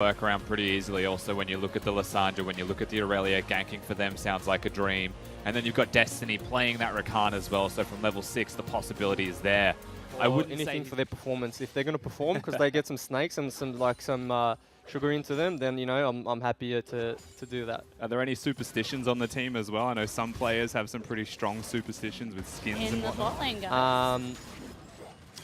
work around pretty easily. Also, when you look at the Lissandra, when you look at the Aurelia, ganking for them sounds like a dream. And then you've got Destiny playing that Rakan as well, so from level 6, the possibility is there. Or I wouldn't anything for their performance. If they're going to perform because they get some snakes and some sugar into them, then I'm happier to do that. Are there any superstitions on the team as well? I know some players have some pretty strong superstitions with skins and whatnot. In the bot lane, guys.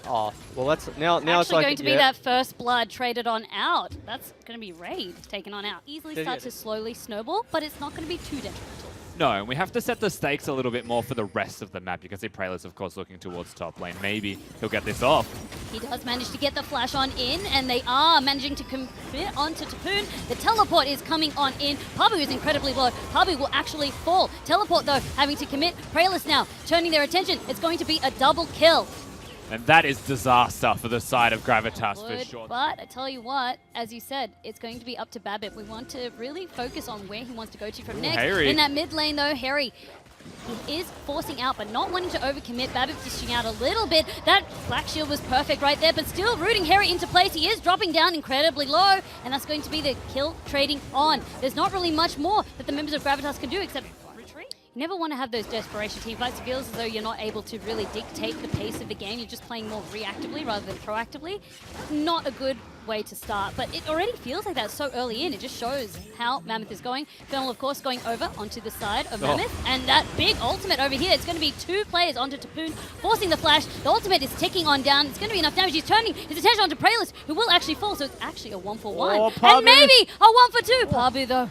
Oh, well, that's now actually it's like going to be that first blood traded on out. That's going to be Raid taken on out. Easily start to slowly snowball, but it's not going to be too detrimental. No, and we have to set the stakes a little bit more for the rest of the map. You can see Praelis, of course, looking towards top lane. Maybe he'll get this off. He does manage to get the flash on in, and they are managing to commit onto Tapoon. The teleport is coming on in. Pabu is incredibly low. Pabu will actually fall. Teleport, though, having to commit. Praelis now turning their attention. It's going to be a double kill. And that is disaster for the side of Gravitas for sure. But I tell you what, as you said, it's going to be up to Babbitt. We want to really focus on where he wants to go to from next. Harry. In that mid lane, though, Harry, he is forcing out, but not wanting to overcommit. Babbitt dishing out a little bit. That Black Shield was perfect right there, but still rooting Harry into place. He is dropping down incredibly low, and that's going to be the kill trading on. There's not really much more that the members of Gravitas can do except retreat. You never want to have those desperation team fights. It feels as though you're not able to really dictate the pace of the game. You're just playing more reactively rather than proactively. Not a good way to start, but it already feels like that so early in. It just shows how Mammoth is going. Fennel, of course, going over onto the side of Mammoth, and that big ultimate over here. It's going to be 2 players onto Tapoon, forcing the flash. The ultimate is ticking on down. It's going to be enough damage. He's turning his attention onto Praelis, who will actually fall, so it's actually a 1-for-1. And maybe a 1-for-2. Pabu, though,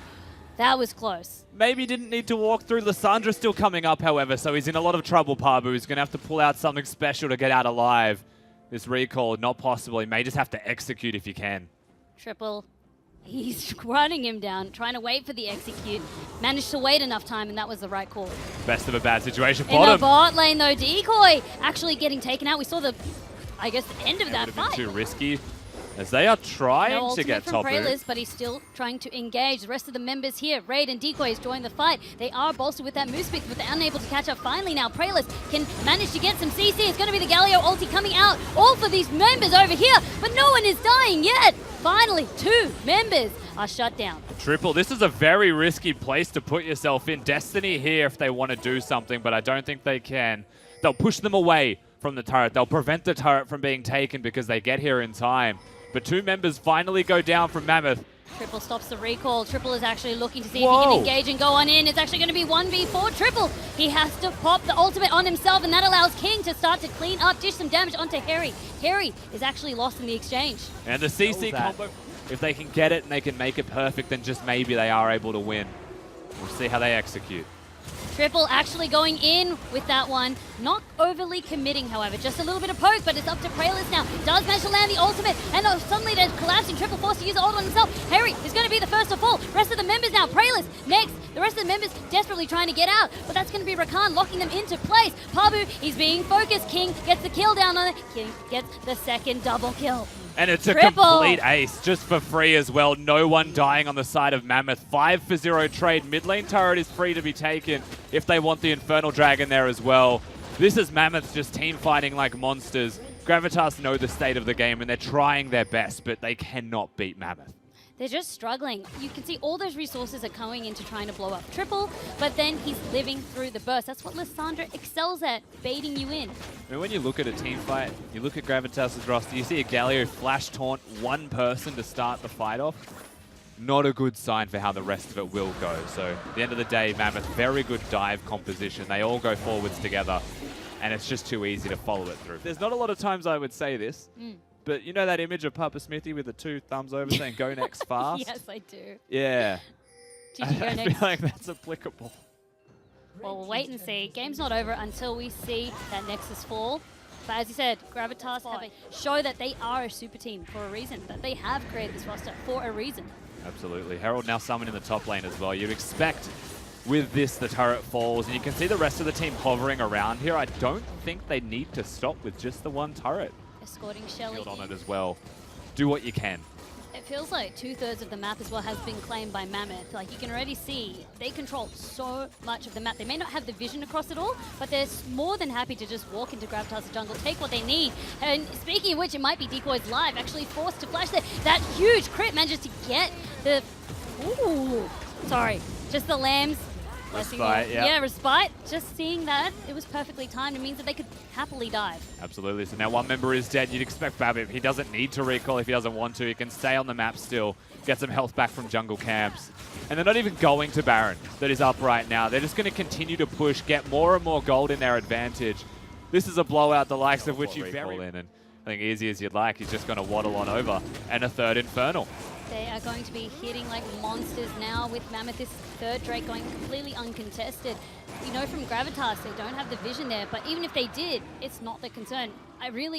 that was close. Maybe didn't need to walk through. Lissandra still coming up, however, so he's in a lot of trouble, Pabu. He's going to have to pull out something special to get out alive. This recall, not possible. He may just have to execute if he can. Triple. He's running him down, trying to wait for the execute. Managed to wait enough time, and that was the right call. Best of a bad situation. In the bot lane, though, Decoy actually getting taken out. We saw the, I guess, the end of that fight. Too risky. As they are trying to get top Praelis, but he's still trying to engage. The rest of the members here, Raid and Decoy, has joined the fight. They are bolstered with that move speed, but they're unable to catch up. Finally now, Praelis can manage to get some CC. It's going to be the Galio ulti coming out, all for these members over here, but no one is dying yet. Finally, 2 members are shut down. Triple, this is a very risky place to put yourself in. Destiny here if they want to do something, but I don't think they can. They'll push them away from the turret. They'll prevent the turret from being taken because they get here in time. But 2 members finally go down from Mammoth. Triple stops the recall. Triple is actually looking to see if he can engage and go on in. It's actually going to be 1v4 Triple. He has to pop the ultimate on himself, and that allows King to start to clean up, dish some damage onto Harry. Harry is actually lost in the exchange. And the CC combo, if they can get it and they can make it perfect, then just maybe they are able to win. We'll see how they execute. Triple actually going in with that one. Not overly committing, however. Just a little bit of poke, but it's up to Praelis now. Does manage to land the ultimate, and suddenly they're collapsing. Triple forced to use the ult on himself. Harry is going to be the first to fall. Rest of the members now. Praelis next. The rest of the members desperately trying to get out, but that's going to be Rakan locking them into place. Pabu, he's being focused. King gets the kill down on it. King gets the second double kill. And it's a complete ace, just for free as well. No one dying on the side of Mammoth. 5-for-0 trade. Mid lane turret is free to be taken if they want the Infernal Dragon there as well. This is Mammoth just team fighting like monsters. Gravitas know the state of the game and they're trying their best, but they cannot beat Mammoth. They're just struggling. You can see all those resources are going into trying to blow up Triple, but then he's living through the burst. That's what Lissandra excels at, baiting you in. I mean, when you look at a team fight, you look at Gravitas' roster, you see a Galio flash taunt 1 person to start the fight off. Not a good sign for how the rest of it will go. So at the end of the day, Mammoth, very good dive composition. They all go forwards together, and it's just too easy to follow it through. There's not a lot of times I would say this. But you know that image of Papa Smithy with the 2 thumbs over saying, go next fast? Yes, I do. Yeah. I feel like that's applicable. Well, we'll wait and see. Game's not over until we see that Nexus fall. But as you said, Gravitas have show that they are a super team for a reason, that they have created this roster for a reason. Absolutely. Herald now summoned in the top lane as well. You'd expect with this the turret falls, and you can see the rest of the team hovering around here. I don't think they need to stop with just the 1 turret. Escorting Shelly on it as well. Do what you can. It feels like 2/3 of the map as well has been claimed by Mammoth. Like, you can already see they control so much of the map. They may not have the vision across it all, but they're more than happy to just walk into Gravitas' jungle, take what they need. And speaking of which, it might be Decoy's live actually forced to flash there. That huge crit manages to get the... Ooh, sorry, just the lambs. Respite, yeah, respite. Just seeing that, it was perfectly timed. It means that they could happily dive. Absolutely. So now one member is dead. You'd expect Babip. He doesn't need to recall if he doesn't want to. He can stay on the map still, get some health back from jungle camps. And they're not even going to Baron that is up right now. They're just going to continue to push, get more and more gold in their advantage. This is a blowout, the likes of which you recall in. And I think easy as you'd like, he's just going to waddle on over. And a third Infernal. They are going to be hitting like monsters now with Mammoth. This third Drake going completely uncontested. You know, from Gravitas, they don't have the vision there, but even if they did, it's not the concern.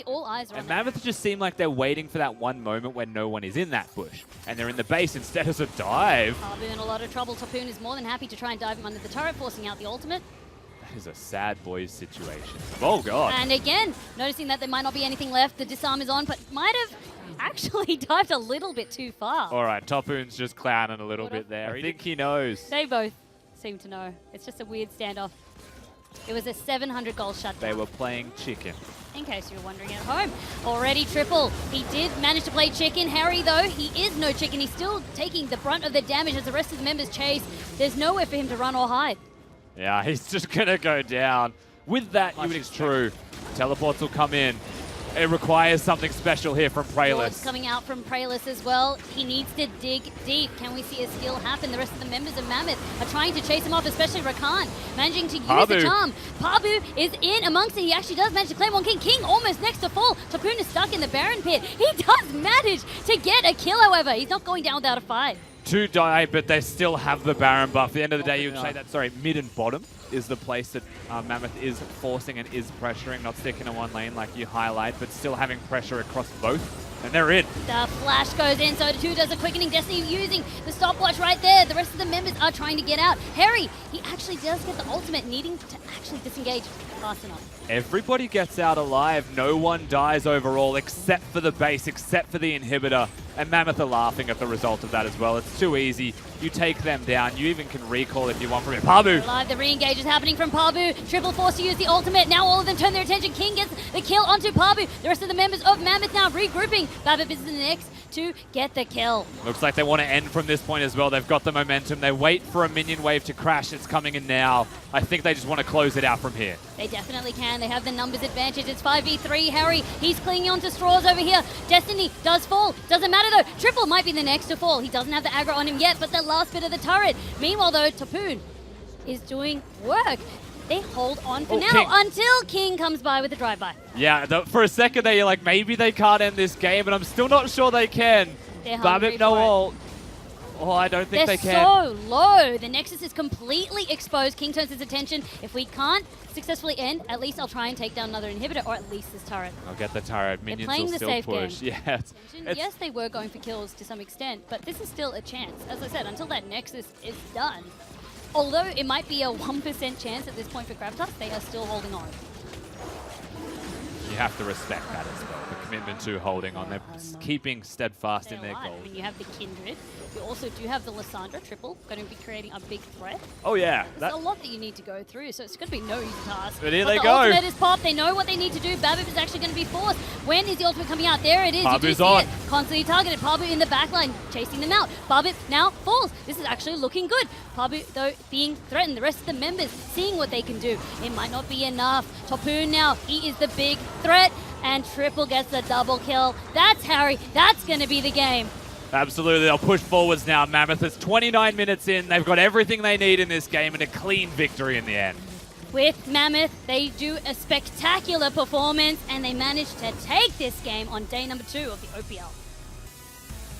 All eyes are on And them. Mammoth just seem like they're waiting for that one moment when no one is in that bush. And they're in the base instead of a dive. Pabu in a lot of trouble. Tapoon is more than happy to try and dive him under the turret, forcing out the ultimate. That is a sad boys situation. Oh, God. And again, noticing that there might not be anything left. The disarm is on, but might have actually dived a little bit too far. All right, Topoon's just clowning a little bit there. I think he knows. They both seem to know. It's just a weird standoff. It was a 700 goal shutdown. They were playing chicken. In case you were wondering at home. Already triple. He did manage to play chicken. Harry, though, he is no chicken. He's still taking the brunt of the damage as the rest of the members chase. There's nowhere for him to run or hide. Yeah, he's just going to go down. With that, you would expect true. Teleports will come in. It requires something special here from Ward's Praelis. coming out from Praelis as well. He needs to dig deep. Can we see a steal happen? The rest of the members of Mammoth are trying to chase him off, especially Rakan, managing to use the charm. Pabu is in amongst it. He actually does manage to claim on King. King almost next to fall. Tapoon is stuck in the Baron pit. He does manage to get a kill, however. He's not going down without a fight. To die, but they still have the Baron buff. At the end of the day, you would say that, sorry, mid and bottom is the place that Mammoth is forcing and is pressuring, not sticking to one lane like you highlight, but still having pressure across both. And they're in. The flash goes in, so 2 does a quickening. Destiny using the stopwatch right there. The rest of the members are trying to get out. Harry, he actually does get the ultimate, needing to actually disengage fast enough. Everybody gets out alive. No one dies overall, except for the base, except for the inhibitor. And Mammoth are laughing at the result of that as well. It's too easy. You take them down. You even can recall if you want from it. Pabu! Alive, the re-engage is happening from Pabu. Triple forced to use the ultimate. Now all of them turn their attention. King gets the kill onto Pabu. The rest of the members of Mammoth now regrouping. Babip is the next to get the kill. Looks like they want to end from this point as well. They've got the momentum. They wait for a minion wave to crash. It's coming in now. I think they just want to close it out from here. They definitely can. They have the numbers advantage. It's 5v3. Harry, he's clinging onto straws over here. Destiny does fall. Doesn't matter though. Triple might be the next to fall. He doesn't have the aggro on him yet, but the last bit of the turret. Meanwhile though, Tapoon is doing work. They hold on for now King. until King comes by with a drive-by. Yeah, for a second there, you're like, maybe they can't end this game, but I'm still not sure they can. They're hungry Babip, no for it. ult. Oh, I don't think They're they can. so low. The Nexus is completely exposed. King turns his attention. If we can't successfully end, at least I'll try and take down another inhibitor, or at least this turret. I'll get the turret. Minions playing will the still safe push. game. Yeah, Yes, they were going for kills to some extent, but this is still a chance. As I said, until that Nexus is done, although it might be a 1% chance at this point for Gravitas, they are still holding on. you have to respect that as well. The commitment to holding on. They're keeping steadfast in their Alive. goals. I mean, you have the Kindred. You also do have the Lissandra triple, going to be creating a big threat. Oh, yeah. There's a lot that you need to go through, so it's going to be no easy task. But here But they the go. ultimate is popped. They know what they need to do. Babip is actually going to be forced. When is the ultimate coming out? There it is. You do Pabu's see on. it. Constantly targeted. Pabu in the backline, chasing them out. Babip now falls. This is actually looking good. Pabu, though, being threatened. The rest of the members seeing what they can do. It might not be enough. Tapoon now, he is the big threat. And Triple gets the double kill. That's Harry. That's going to be the game. Absolutely. They'll push forwards now. Mammoth is 29 minutes in. They've got everything they need in this game and a clean victory in the end. With Mammoth, they do a spectacular performance and they manage to take this game on day number 2 of the OPL.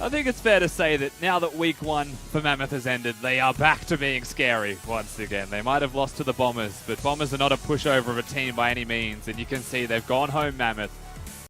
I think it's fair to say that now that week 1 for Mammoth has ended, they are back to being scary once again. They might have lost to the Bombers, but Bombers are not a pushover of a team by any means, and you can see they've gone home, Mammoth.